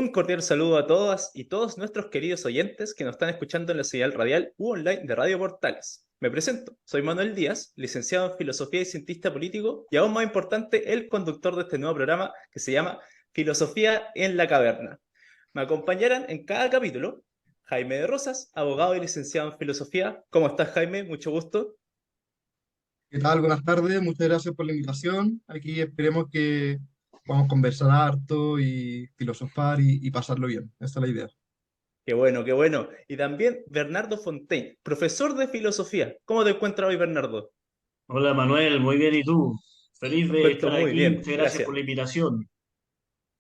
Un cordial saludo a todas y todos nuestros queridos oyentes que nos están escuchando en la señal radial u online de Radio Portales. Me presento, soy Manuel Díaz, licenciado en Filosofía y cientista político, y aún más importante, el conductor de este nuevo programa que se llama Filosofía en la Caverna. Me acompañarán en cada capítulo Jaime de Rosas, abogado y licenciado en Filosofía. ¿Cómo estás, Jaime? Mucho gusto. ¿Qué tal? Buenas tardes, muchas gracias por la invitación. Aquí esperemos que podamos conversar harto y filosofar y pasarlo bien. Esa es la idea. Qué bueno, qué bueno. Y también Bernardo Fontaine, profesor de Filosofía. ¿Cómo te encuentras hoy, Bernardo? Hola Manuel, muy bien, ¿y tú? Feliz Me de encuentro estar muy aquí, bien, muchas gracias gracias. por la invitación.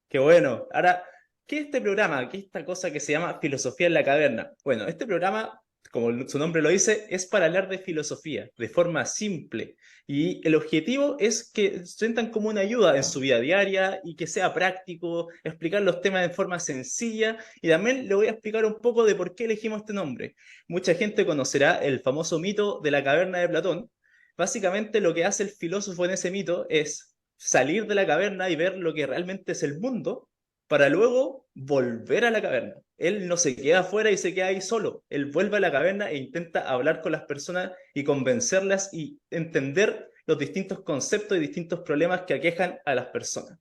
Qué bueno. Ahora, ¿qué es este programa? ¿Qué es esta cosa que se llama Filosofía en la Caverna? Bueno, este programa, como su nombre lo dice, es para hablar de filosofía de forma simple. Y el objetivo es que sientan como una ayuda en su vida diaria y que sea práctico, explicar los temas de forma sencilla. Y también le voy a explicar un poco de por qué elegimos este nombre. Mucha gente conocerá el famoso mito de la caverna de Platón. Básicamente lo que hace el filósofo en ese mito es salir de la caverna y ver lo que realmente es el mundo para luego volver a la caverna. Él no se queda afuera y se queda ahí solo. Él vuelve a la caverna e intenta hablar con las personas y convencerlas y entender los distintos conceptos y distintos problemas que aquejan a las personas.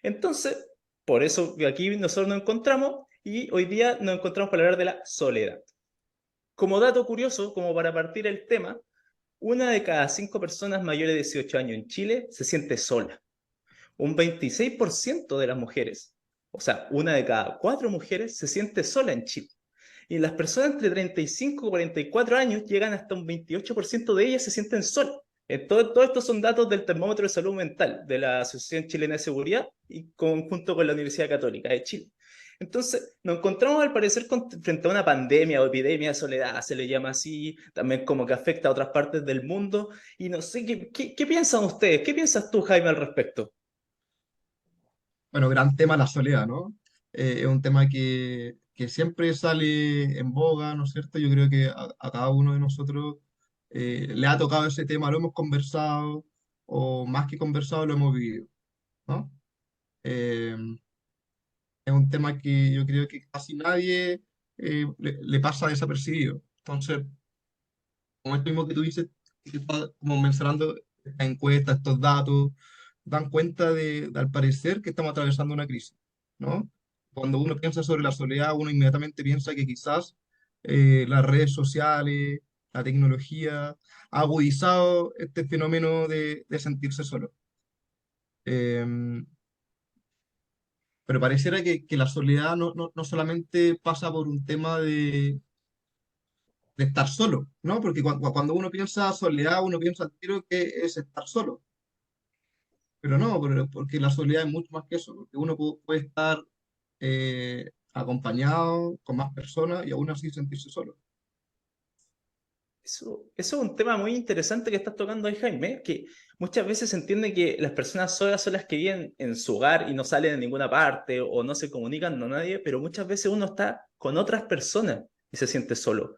Entonces, por eso aquí nosotros nos encontramos y hoy día nos encontramos para hablar de la soledad. Como dato curioso, como para partir el tema, una de cada cinco personas mayores de 18 años en Chile se siente sola. Un 26% de las mujeres, o sea, una de cada cuatro mujeres se siente sola en Chile. Y las personas entre 35 y 44 años llegan hasta un 28% de ellas se sienten solas. Todo estos son datos del termómetro de salud mental de la Asociación Chilena de Seguridad y conjunto con la Universidad Católica de Chile. Entonces, nos encontramos al parecer frente a una pandemia o epidemia de soledad, se le llama así, también como que afecta a otras partes del mundo. Y no sé, ¿qué piensan ustedes? ¿Qué piensas tú, Jaime, al respecto? Bueno, gran tema la soledad, ¿no? Es un tema que siempre sale en boga, ¿no es cierto? Yo creo que a cada uno de nosotros le ha tocado ese tema, lo hemos conversado, o más que conversado, lo hemos vivido, ¿no? Eh, es un tema que yo creo que casi nadie le pasa desapercibido. Entonces, como esto mismo que tú dices, que está como mencionando esta encuesta, estos datos, dan cuenta al parecer, que estamos atravesando una crisis, ¿no? Cuando uno piensa sobre la soledad, uno inmediatamente piensa que quizás las redes sociales, la tecnología, ha agudizado este fenómeno de sentirse solo. Eh, pero pareciera que la soledad no solamente pasa por un tema de estar solo, ¿no? Porque cuando uno piensa soledad, uno piensa al tiro que es estar solo. Pero no, porque la soledad es mucho más que eso, porque uno puede estar acompañado con más personas y aún así sentirse solo. Eso es un tema muy interesante que estás tocando ahí, Jaime, que muchas veces se entiende que las personas solas son las que viven en su hogar y no salen a ninguna parte o no se comunican con nadie, pero muchas veces uno está con otras personas y se siente solo.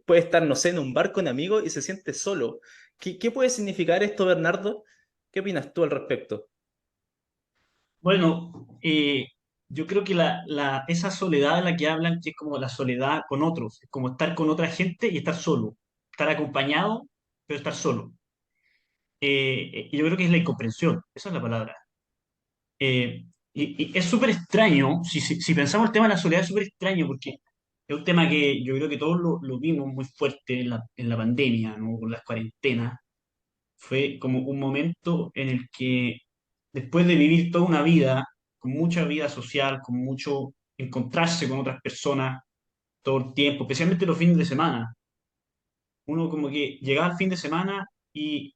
Puede estar, no sé, en un bar con amigos y se siente solo. ¿Qué puede significar esto, Bernardo? ¿Qué opinas tú al respecto? Bueno, yo creo que esa soledad de la que hablan, que es como la soledad con otros, es como estar con otra gente y estar solo, estar acompañado, pero estar solo. Y yo creo que es la incomprensión, esa es la palabra. Y es súper extraño, si pensamos el tema de la soledad, es súper extraño porque es un tema que yo creo que todos lo vimos muy fuerte en la pandemia, ¿no? Con las cuarentenas. Fue como un momento en el que después de vivir toda una vida, con mucha vida social, con mucho encontrarse con otras personas todo el tiempo, especialmente los fines de semana, uno como que llegaba al fin de semana y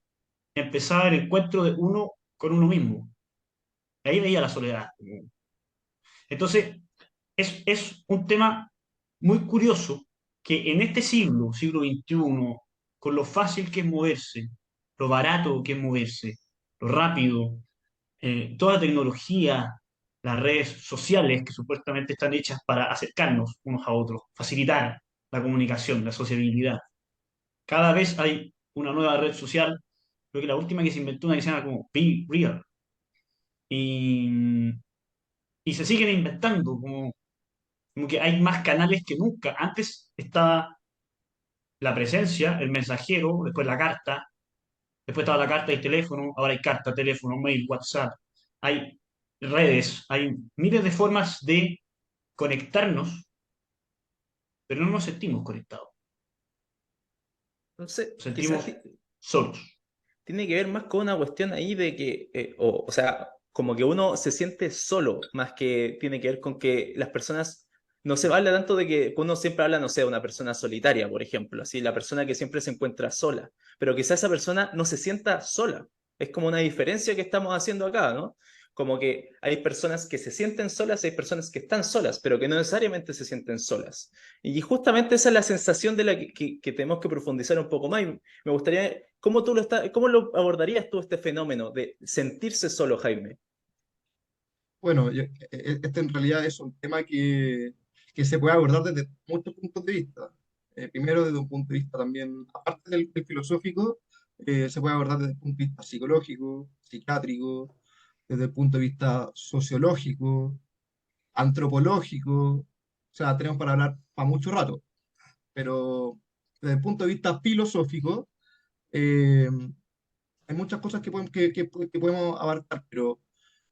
empezaba el encuentro de uno con uno mismo. Ahí veía la soledad. Entonces, es un tema muy curioso que en este siglo XXI, con lo fácil que es moverse, lo barato que es moverse, lo rápido, toda tecnología, las redes sociales que supuestamente están hechas para acercarnos unos a otros, facilitar la comunicación, la sociabilidad. Cada vez hay una nueva red social, creo que la última que se inventó una que se llama como Be Real, y, y se siguen inventando, como Como que hay más canales que nunca. Antes estaba la presencia, el mensajero, después la carta, después estaba la carta y el teléfono, ahora hay carta, teléfono, mail, WhatsApp, hay redes, hay miles de formas de conectarnos, pero no nos sentimos conectados, Entonces, nos quizás sentimos solos. tiene que ver más con una cuestión ahí de que, o sea, como que uno se siente solo, más que tiene que ver con que las personas, no se habla tanto de que uno siempre habla, no sé, de una persona solitaria, por ejemplo, así, la persona que siempre se encuentra sola, pero quizás esa persona no se sienta sola. Es como una diferencia que estamos haciendo acá, ¿no? Como que hay personas que se sienten solas, hay personas que están solas, pero que no necesariamente se sienten solas. Y justamente esa es la sensación de la que tenemos que profundizar un poco más. Y me gustaría, ¿cómo lo abordarías tú este fenómeno de sentirse solo, Jaime? Bueno, este en realidad es un tema que se puede abordar desde muchos puntos de vista. Primero, desde un punto de vista también, aparte del filosófico, se puede abordar desde el punto de vista psicológico, psiquiátrico, desde el punto de vista sociológico, antropológico. O sea, tenemos para hablar para mucho rato. Pero desde el punto de vista filosófico, eh, hay muchas cosas que podemos abarcar, pero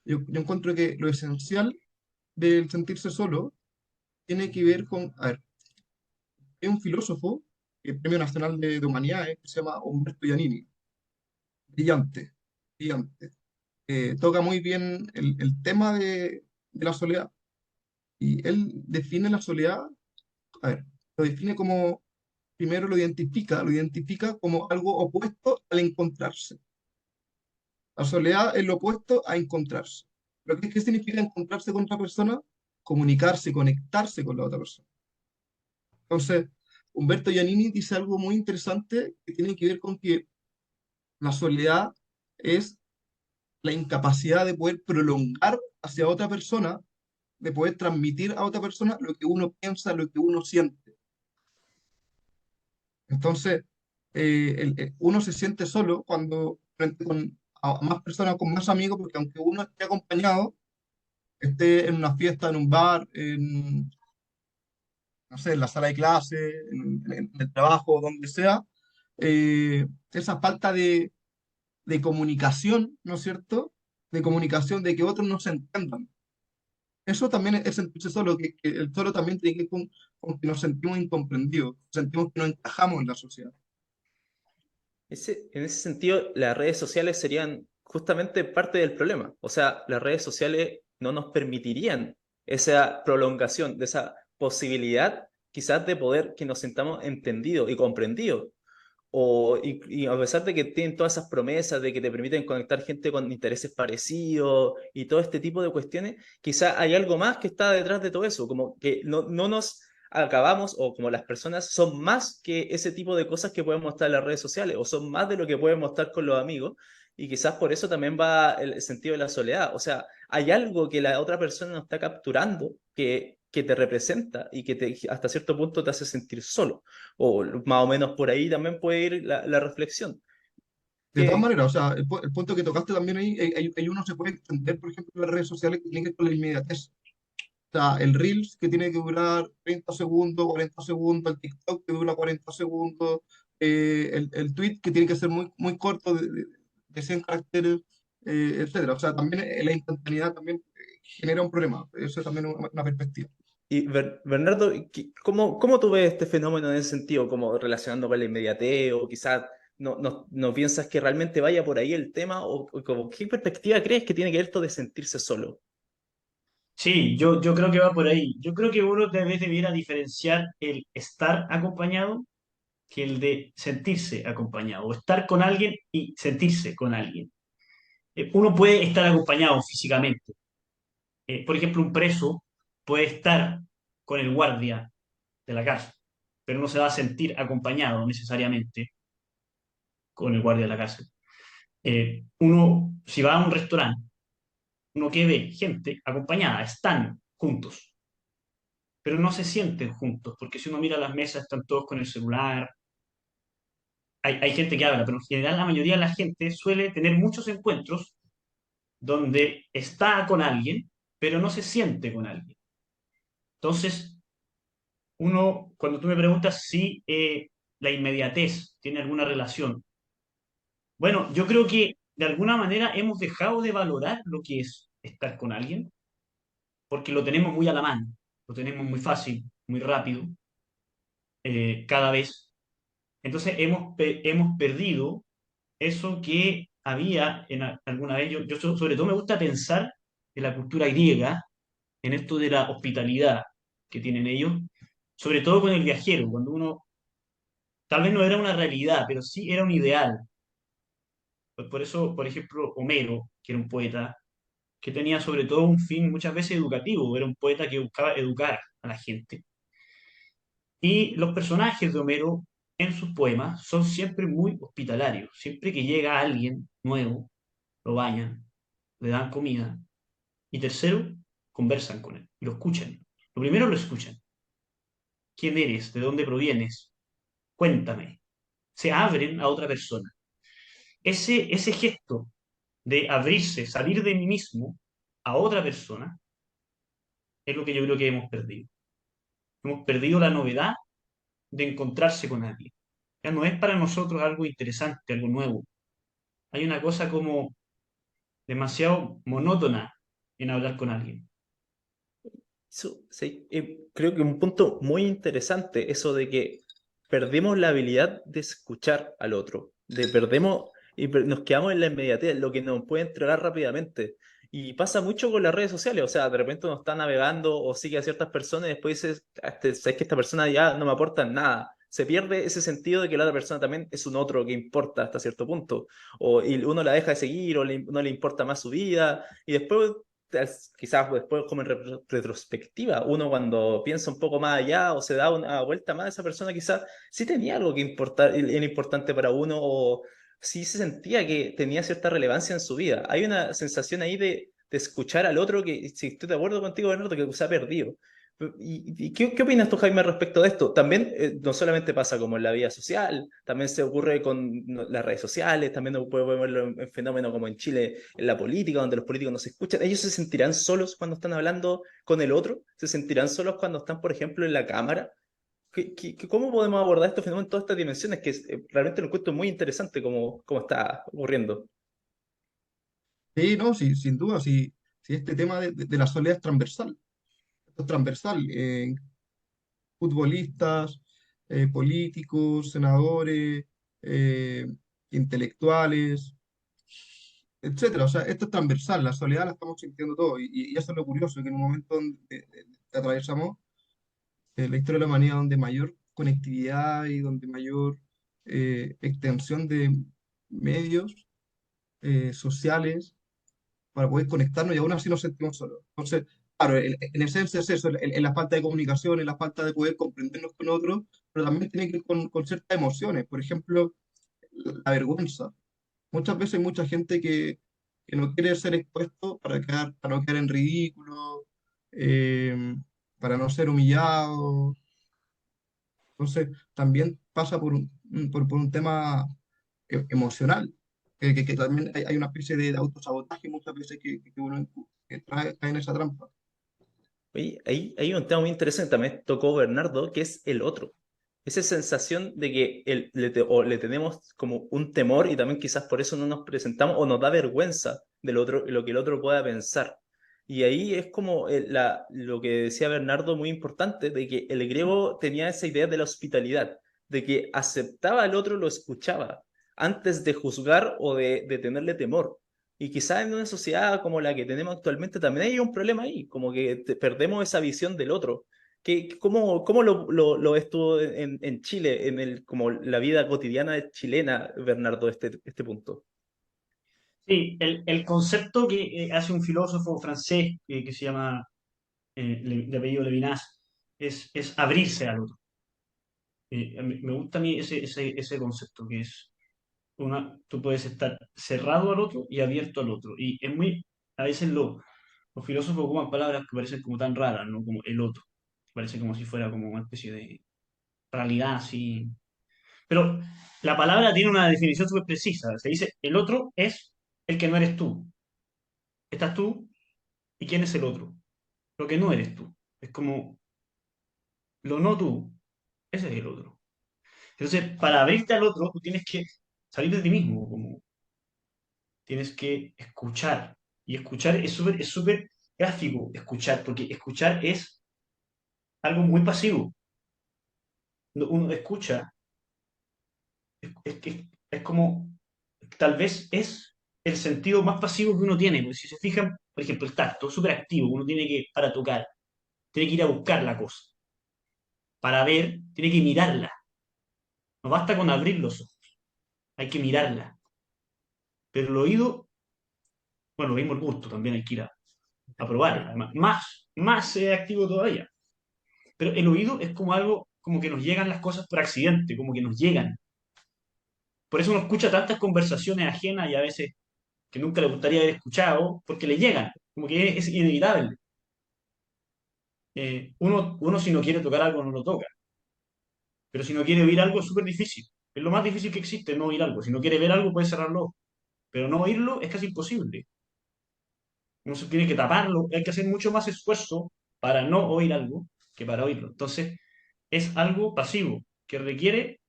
yo encuentro que lo esencial del sentirse solo tiene que ver con, a ver, hay un filósofo, el Premio Nacional de Humanidades, que se llama Umberto Giannini, brillante, brillante. Toca muy bien el tema de la soledad, y él define la soledad, a ver, lo define como, primero lo identifica como algo opuesto al encontrarse. La soledad es lo opuesto a encontrarse. ¿Pero qué significa encontrarse con otra persona? Comunicarse, conectarse con la otra persona. Entonces, Humberto Giannini dice algo muy interesante que tiene que ver con que la soledad es la incapacidad de poder prolongar hacia otra persona, de poder transmitir a otra persona lo que uno piensa, lo que uno siente. Entonces, uno se siente solo cuando frente a más personas, con más amigos, porque aunque uno esté acompañado, esté en una fiesta, en un bar, no sé, en la sala de clase, en el trabajo, donde sea, esa falta de comunicación, ¿no es cierto? De comunicación, de que otros no se entiendan. Eso también es sentirse solo, que el solo también tiene que ver con que nos sentimos incomprendidos, sentimos que no encajamos en la sociedad. En ese sentido, las redes sociales serían justamente parte del problema. O sea, las redes sociales no nos permitirían esa prolongación, de esa posibilidad quizás de poder que nos sintamos entendidos y comprendidos. Y a pesar de que tienen todas esas promesas de que te permiten conectar gente con intereses parecidos y todo este tipo de cuestiones, quizá hay algo más que está detrás de todo eso, como que no nos acabamos o como las personas son más que ese tipo de cosas que pueden mostrar en las redes sociales o son más de lo que pueden mostrar con los amigos y quizás por eso también va el sentido de la soledad. O sea, hay algo que la otra persona no está capturando que te representa y que hasta cierto punto te hace sentir solo. O más o menos por ahí también puede ir la reflexión. De todas Que, maneras, o sea, el punto que tocaste también ahí, hay uno se puede extender, por ejemplo, en las redes sociales que tienen que ver con la inmediatez. O sea, el Reels que tiene que durar 30 segundos, 40 segundos, el TikTok que dura 40 segundos, el tweet que tiene que ser muy, muy corto, de 100 caracteres, etcétera. O sea, también la instantaneidad también genera un problema. Eso es también una perspectiva. y Bernardo, ¿cómo tú ves este fenómeno en ese sentido? Como relacionando con la inmediatez o quizás no piensas que realmente vaya por ahí el tema o como, ¿qué perspectiva crees que tiene que ver esto de sentirse solo? Sí, yo creo que va por ahí. Yo creo que uno debiera diferenciar el estar acompañado que el de sentirse acompañado, o estar con alguien y sentirse con alguien. Uno puede estar acompañado físicamente. Por ejemplo, un preso puede estar con el guardia de la cárcel, pero no se va a sentir acompañado necesariamente con el guardia de la cárcel. Uno, si va a un restaurante, uno que ve gente acompañada, están juntos, pero no se sienten juntos, porque si uno mira las mesas, están todos con el celular. Hay gente que habla, pero en general la mayoría de la gente suele tener muchos encuentros donde está con alguien, pero no se siente con alguien. Entonces, uno, cuando tú me preguntas si la inmediatez tiene alguna relación, bueno, yo creo que de alguna manera hemos dejado de valorar lo que es estar con alguien, porque lo tenemos muy a la mano, lo tenemos muy fácil, muy rápido, cada vez. Entonces hemos perdido eso que había alguna vez. Sobre todo me gusta pensar en la cultura griega, en esto de la hospitalidad que tienen ellos, sobre todo con el viajero, cuando uno tal vez no era una realidad, pero sí era un ideal. Por eso, por ejemplo, Homero, que era un poeta, que tenía sobre todo un fin muchas veces educativo, era un poeta que buscaba educar a la gente. Y los personajes de Homero en sus poemas son siempre muy hospitalarios. Siempre que llega alguien nuevo, lo bañan, le dan comida. Y tercero, conversan con él y lo escuchan. Lo primero lo escuchan. ¿Quién eres? ¿De dónde provienes? Cuéntame. Se abren a otra persona. Ese gesto de abrirse, salir de mí mismo a otra persona, es lo que yo creo que hemos perdido. Hemos perdido la novedad de encontrarse con alguien. Ya no es para nosotros algo interesante, algo nuevo. Hay una cosa como demasiado monótona en hablar con alguien. Sí, creo que un punto muy interesante, eso de que perdemos la habilidad de escuchar al otro, de perdemos nos quedamos en la inmediatez, lo que nos puede entregar rápidamente. Y pasa mucho con las redes sociales, o sea, de repente uno está navegando o sigue a ciertas personas y después dices, sabes que esta persona ya no me aporta nada. Se pierde ese sentido de que la otra persona también es un otro que importa hasta cierto punto. Y uno la deja de seguir o no le importa más su vida. Y después quizás después como en retrospectiva, uno cuando piensa un poco más allá o se da una vuelta más, esa persona quizás sí tenía algo que importar, era importante para uno o sí se sentía que tenía cierta relevancia en su vida. Hay una sensación ahí de escuchar al otro que, si estoy de acuerdo contigo, Bernardo, que se ha perdido. ¿Y qué opinas tú, Jaime, respecto de esto? También no solamente pasa como en la vida social, también se ocurre con las redes sociales, también podemos verlo en fenómenos como en Chile, en la política, donde los políticos no se escuchan. ¿Ellos se sentirán solos cuando están hablando con el otro? ¿Se sentirán solos cuando están, por ejemplo, en la cámara? ¿Cómo podemos abordar estos fenómenos en todas estas dimensiones? Que realmente lo encuentro muy interesante cómo está ocurriendo. Sí, no, sí, sin duda, sí, sí, este tema de la soledad es transversal. Es transversal. Futbolistas, políticos, senadores, eh, intelectuales, etcétera. O sea, esto es transversal, la soledad la estamos sintiendo todos. Y eso es lo curioso, que en un momento que atravesamos la historia de la humanidad donde mayor conectividad y donde mayor extensión de medios sociales para poder conectarnos y aún así nos sentimos solos. Entonces, claro, en esencia es eso, en la falta de comunicación, en la falta de poder comprendernos con otros, pero también tiene que ver con ciertas emociones. Por ejemplo, la vergüenza. Muchas veces hay mucha gente que no quiere ser expuesto para no quedar en ridículo, eh, para no ser humillado. Entonces, también pasa por un tema emocional, que también hay una especie de autosabotaje muchas veces que uno cae en esa trampa. Oye, ahí hay un tema muy interesante también tocó Bernardo, que es el otro. Esa sensación de que o le tenemos como un temor y también quizás por eso no nos presentamos o nos da vergüenza del otro, lo que el otro pueda pensar. Y ahí es como lo que decía Bernardo, muy importante, de que el griego tenía esa idea de la hospitalidad, de que aceptaba al otro, lo escuchaba, antes de juzgar o de tenerle temor. Y quizás en una sociedad como la que tenemos actualmente también hay un problema ahí, como que perdemos esa visión del otro. ¿Cómo lo ves tú en Chile, como la vida cotidiana chilena, Bernardo, este punto? Sí, el concepto que hace un filósofo francés que se llama, de apellido Levinas, es abrirse al otro. Me gusta a mí ese concepto, que es tú puedes estar cerrado al otro y abierto al otro. Y es muy, a veces los filósofos ocupan palabras que parecen como tan raras, ¿no? Como el otro. Parece como si fuera como una especie de realidad así. Pero la palabra tiene una definición súper precisa. Se dice, el otro es el que no eres tú. Estás tú y quién es el otro. Lo que no eres tú. Es como lo no tú, ese es el otro. Entonces, para abrirte al otro, tú tienes que salir de ti mismo, como tienes que escuchar. Y escuchar es súper gráfico, escuchar, porque escuchar es algo muy pasivo. Cuando uno escucha, es como, tal vez es el sentido más pasivo que uno tiene. Porque si se fijan, por ejemplo, el tacto, súper activo, uno tiene que, para tocar, tiene que ir a buscar la cosa. Para ver, tiene que mirarla. No basta con abrir los ojos, hay que mirarla. Pero el oído, bueno, lo mismo el gusto, también hay que ir a probarla. Además, más activo todavía. Pero el oído es como algo, como que nos llegan las cosas por accidente, como que nos llegan. Por eso uno escucha tantas conversaciones ajenas y a veces que nunca le gustaría haber escuchado, porque le llegan, como que es inevitable. Uno si no quiere tocar algo no lo toca, pero si no quiere oír algo es súper difícil. Es lo más difícil que existe, no oír algo. Si no quiere ver algo puede cerrar los ojos, pero no oírlo es casi imposible. Uno se tiene que taparlo, hay que hacer mucho más esfuerzo para no oír algo que para oírlo. Entonces, es algo pasivo que requiere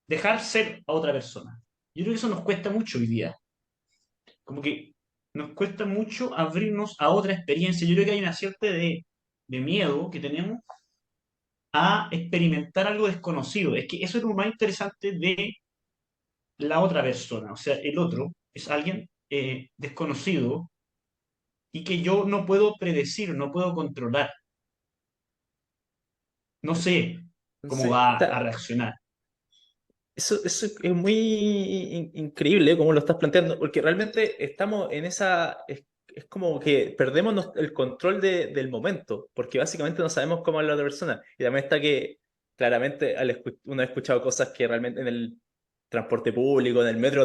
dejar ser a otra persona. Yo creo que eso nos cuesta mucho hoy día. Como que nos cuesta mucho abrirnos a otra experiencia. Yo creo que hay una cierta de miedo que tenemos a experimentar algo desconocido. Es que eso es lo más interesante de la otra persona. O sea, el otro es alguien desconocido y que yo no puedo predecir, no puedo controlar. No sé cómo Entonces, va a reaccionar. eso es muy increíble cómo lo estás planteando, porque realmente estamos en esa, es como que perdemos el control del momento, porque básicamente no sabemos cómo es la otra persona. Y también está que claramente uno ha escuchado cosas que realmente en el transporte público, en el metro,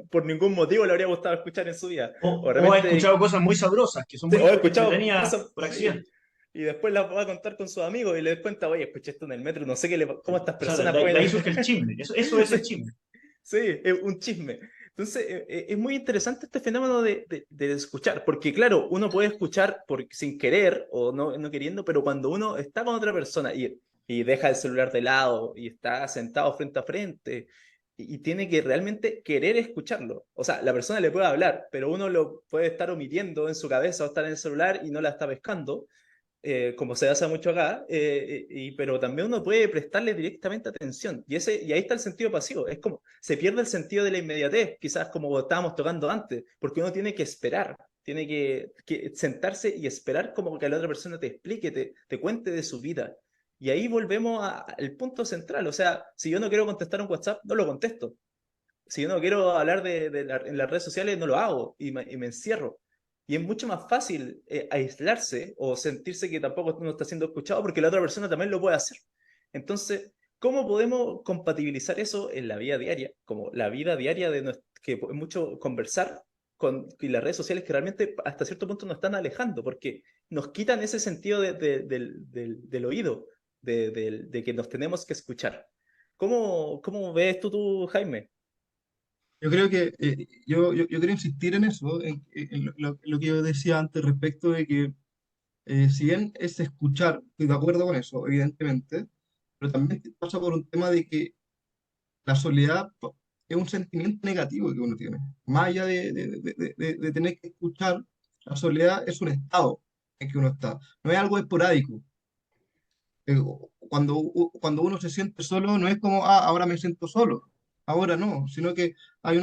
por ningún motivo le habría gustado escuchar en su vida. O O ha realmente escuchado cosas muy sabrosas, que son sí, muy o he escuchado entretenidas cosas, por sí. accidente. Y después las va a contar con sus amigos y les cuenta, oye, escuché esto en el metro, no sé cómo estas O sea, de, personas de pueden... ahí surge el chisme. Eso es Sí, el chisme. sí, es un chisme. Entonces, es muy interesante este fenómeno de escuchar, porque claro, uno puede escuchar sin querer o no queriendo, pero cuando uno está con otra persona y deja el celular de lado y está sentado frente a frente y tiene que realmente querer escucharlo. O sea, la persona le puede hablar, pero uno lo puede estar omitiendo en su cabeza o estar en el celular y no la está pescando como se hace mucho acá, pero también uno puede prestarle directamente atención. Y ahí está el sentido pasivo. Es como, se pierde el sentido de la inmediatez, quizás como estábamos tocando antes, porque uno tiene que esperar, tiene que sentarse y esperar como que la otra persona te explique, te cuente de su vida. Y ahí volvemos al punto central. O sea, si yo no quiero contestar un WhatsApp, no lo contesto. Si yo no quiero hablar en las redes sociales, no lo hago y me encierro. Y es mucho más fácil aislarse o sentirse que tampoco uno está siendo escuchado porque la otra persona también lo puede hacer. Entonces, ¿cómo podemos compatibilizar eso en la vida diaria? Como la vida diaria que es mucho conversar y las redes sociales que realmente hasta cierto punto nos están alejando porque nos quitan ese sentido del oído, de que nos tenemos que escuchar. ¿Cómo ves tú, Jaime? Yo creo que yo quiero insistir en eso, en lo que yo decía antes respecto de que si bien es escuchar, estoy de acuerdo con eso, evidentemente, pero también pasa por un tema de que la soledad es un sentimiento negativo que uno tiene. Más allá de tener que escuchar, la soledad es un estado en que uno está, no es algo esporádico. Eh, cuando uno se siente solo, no es como, ah, ahora me siento solo. Ahora no, sino que hay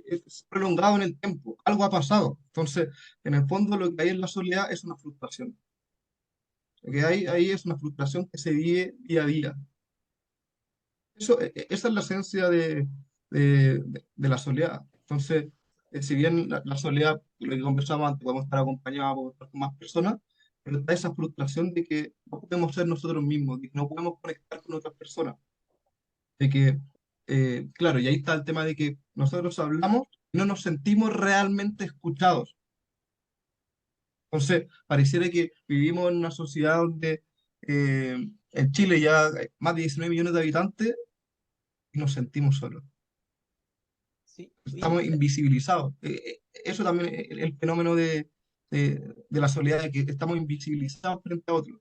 es prolongado en el tiempo, algo ha pasado. Entonces, en el fondo, lo que hay en la soledad es una frustración. Lo que hay ahí es una frustración que se vive día a día. Esa es la esencia de la soledad. Entonces, si bien la soledad, lo que conversamos antes, podemos estar acompañados por más personas, pero está esa frustración de que no podemos ser nosotros mismos, de que no podemos conectar con otras personas, de que, claro, y ahí está el tema de que nosotros hablamos y no nos sentimos realmente escuchados. Entonces, pareciera que vivimos en una sociedad donde en Chile ya hay más de 19 millones de habitantes y nos sentimos solos. Sí, Estamos invisibilizados. Eso también es el fenómeno de, de la soledad, de que estamos invisibilizados frente a otros.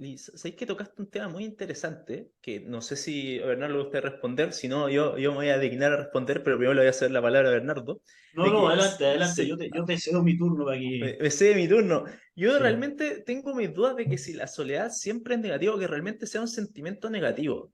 Y sabéis que tocaste un tema muy interesante, que no sé si a Bernardo le gusta responder, si no, yo me voy a dignar a responder, pero primero le voy a hacer la palabra a Bernardo, No, de no, que adelante, adelante, yo te cedo mi turno para que... me cede mi turno. Yo Sí. realmente tengo mis dudas de que si la soledad siempre es negativo, que realmente sea un sentimiento negativo.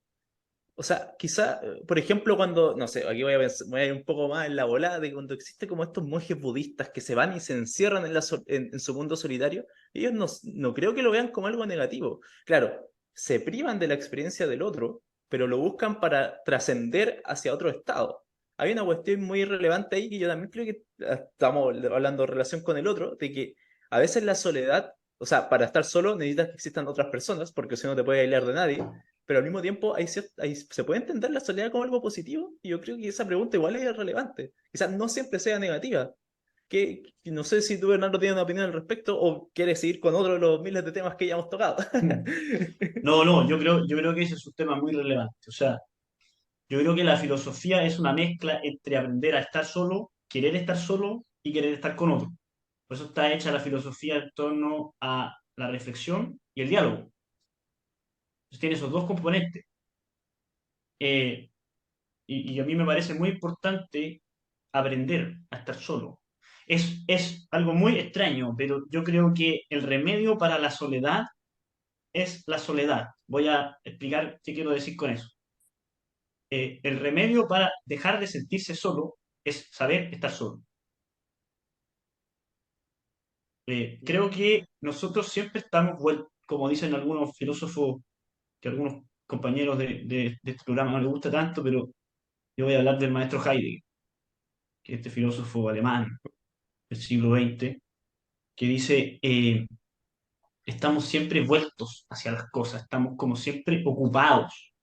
O sea, quizá, por ejemplo, cuando, no sé, aquí voy a ir un poco más en la volada de cuando existe como estos monjes budistas que se van y se encierran en su mundo solitario, ellos no creo que lo vean como algo negativo. Claro, se privan de la experiencia del otro, pero lo buscan para trascender hacia otro estado. Hay una cuestión muy relevante ahí que yo también creo que estamos hablando en relación con el otro, de que a veces la soledad, o sea, para estar solo necesitas que existan otras personas, porque si no te puedes aislar de nadie, pero al mismo tiempo se puede entender la soledad como algo positivo, y yo creo que esa pregunta igual es relevante. Quizás no siempre sea negativa. No sé si tú, Bernardo, tienes una opinión al respecto o quieres seguir con otro de los miles de temas que ya hemos tocado. No, no, yo creo que ese es un tema muy relevante. O sea, yo creo que la filosofía es una mezcla entre aprender a estar solo, querer estar solo y querer estar con otro. Por eso está hecha la filosofía en torno a la reflexión y el diálogo. Entonces tiene esos dos componentes. Eh, y a mí me parece muy importante aprender a estar solo. Es algo muy extraño, pero yo creo que el remedio para la soledad es la soledad. Voy a explicar qué quiero decir con eso. El remedio para dejar de sentirse solo es saber estar solo. Creo que nosotros siempre estamos vueltos, como dicen algunos filósofos, que a algunos compañeros de este programa no les gusta tanto, pero yo voy a hablar del maestro Heidegger, que es este filósofo alemán del siglo XX, que dice, estamos siempre vueltos hacia las cosas, estamos como siempre ocupados.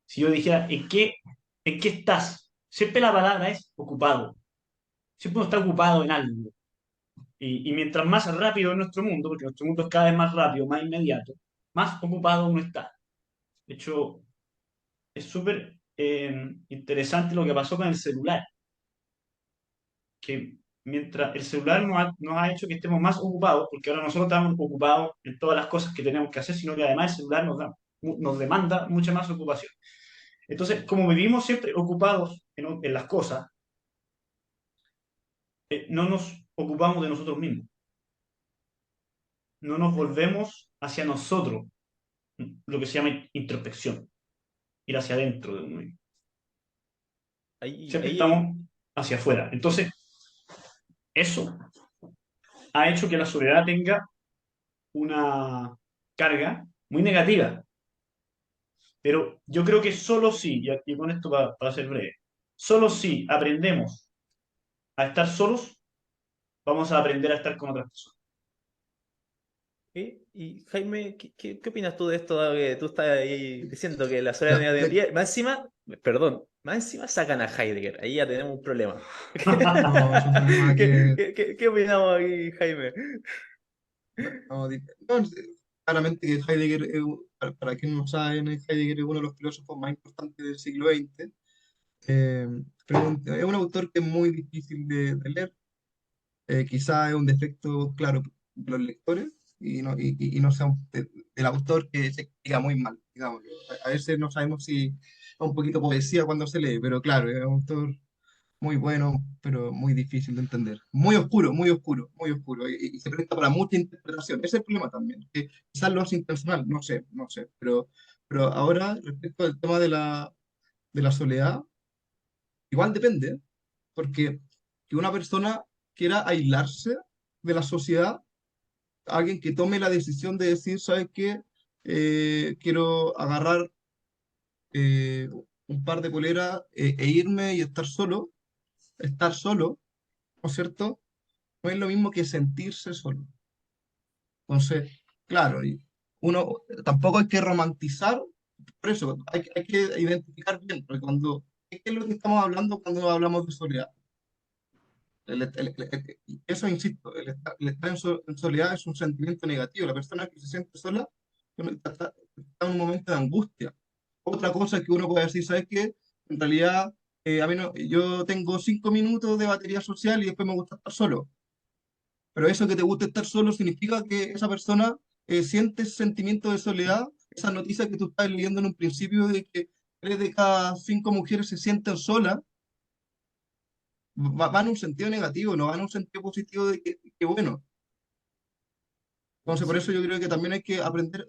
Si yo dijera, en qué estás? Siempre la palabra es ocupado. Siempre uno está ocupado en algo. Y mientras más rápido es nuestro mundo, porque nuestro mundo es cada vez más rápido, más inmediato, más ocupado uno está. De hecho, es súper interesante lo que pasó con el celular, que mientras el celular nos ha hecho que estemos más ocupados, porque ahora nosotros estamos ocupados en todas las cosas que tenemos que hacer, sino que además el celular nos demanda mucha más ocupación. Entonces, como vivimos siempre ocupados en las cosas, no nos ocupamos de nosotros mismos, no nos volvemos hacia nosotros, lo que se llama introspección, ir hacia adentro de uno mismo. Ahí, Siempre ahí, estamos hacia afuera. Entonces, eso ha hecho que la soledad tenga una carga muy negativa. Pero yo creo que solo si, y aquí con esto para ser breve, solo si aprendemos a estar solos, vamos a aprender a estar con otras personas. y Jaime, ¿qué opinas tú de esto? Que tú estás ahí diciendo que la soledad Ya, negativa tendría. Más encima, perdón, más encima sacan a Heidegger. Ahí ya tenemos un problema. no, es un problema que ¿Qué opinamos aquí, Jaime? no, no, claramente que Heidegger, para quien no sabe, Heidegger es uno de los filósofos más importantes del siglo XX. Eh, es un autor que es muy difícil de leer. Quizá es un defecto, claro, de los lectores y no sea el autor que se explica muy mal, digamos. A veces no sabemos si es un poquito poesía cuando se lee, pero claro, es un autor muy bueno, pero muy difícil de entender. Muy oscuro, muy oscuro, muy oscuro. Y se presta para mucha interpretación. Ese es el problema también. Que quizás lo hace intencional, no sé, no sé. Pero ahora, respecto al tema de la soledad, igual depende, porque que una persona quiera aislarse de la sociedad, alguien que tome la decisión de decir, ¿sabes qué? Quiero agarrar un par de poleras e irme y estar solo, ¿no es cierto? No es lo mismo que sentirse solo. Entonces, claro, y uno tampoco hay que romantizar, por eso hay que identificar bien, porque ¿qué es lo que estamos hablando cuando hablamos de soledad? Eso, insisto, el estar en soledad es un sentimiento negativo. La persona que se siente sola bueno, está en un momento de angustia. Otra cosa es que uno puede decir, ¿sabes qué? En realidad, a mí no, yo tengo 5 minutos de batería social y después me gusta estar solo. Pero eso que te gusta estar solo significa que esa persona sientes sentimiento de soledad, esa noticia que tú estabas leyendo en un principio de que 3 de cada 5 mujeres se sienten solas, va en un sentido negativo, no va en un sentido positivo de que bueno. Entonces, por eso Sí. yo creo que también hay que aprender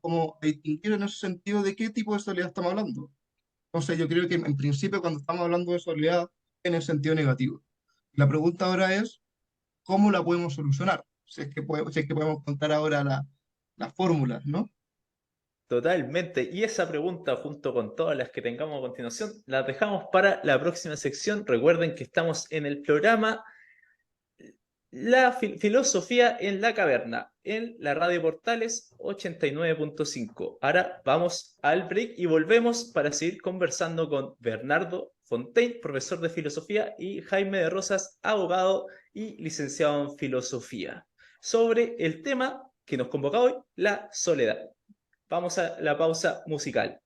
como a distinguir en ese sentido de qué tipo de soledad estamos hablando. Entonces, yo creo que en principio cuando estamos hablando de soledad en el sentido negativo. La pregunta ahora es, ¿cómo la podemos solucionar? Si es que podemos contar ahora las fórmulas, ¿no? Totalmente. Y esa pregunta, junto con todas las que tengamos a continuación, las dejamos para la próxima sección. Recuerden que estamos en el programa La Filosofía en la Caverna, en la Radio Portales 89.5. Ahora vamos al break y volvemos para seguir conversando con Bernardo Fontaine, profesor de filosofía, y Jaime de Rosas, abogado y licenciado en filosofía, sobre el tema que nos convoca hoy, la soledad. Vamos a la pausa musical.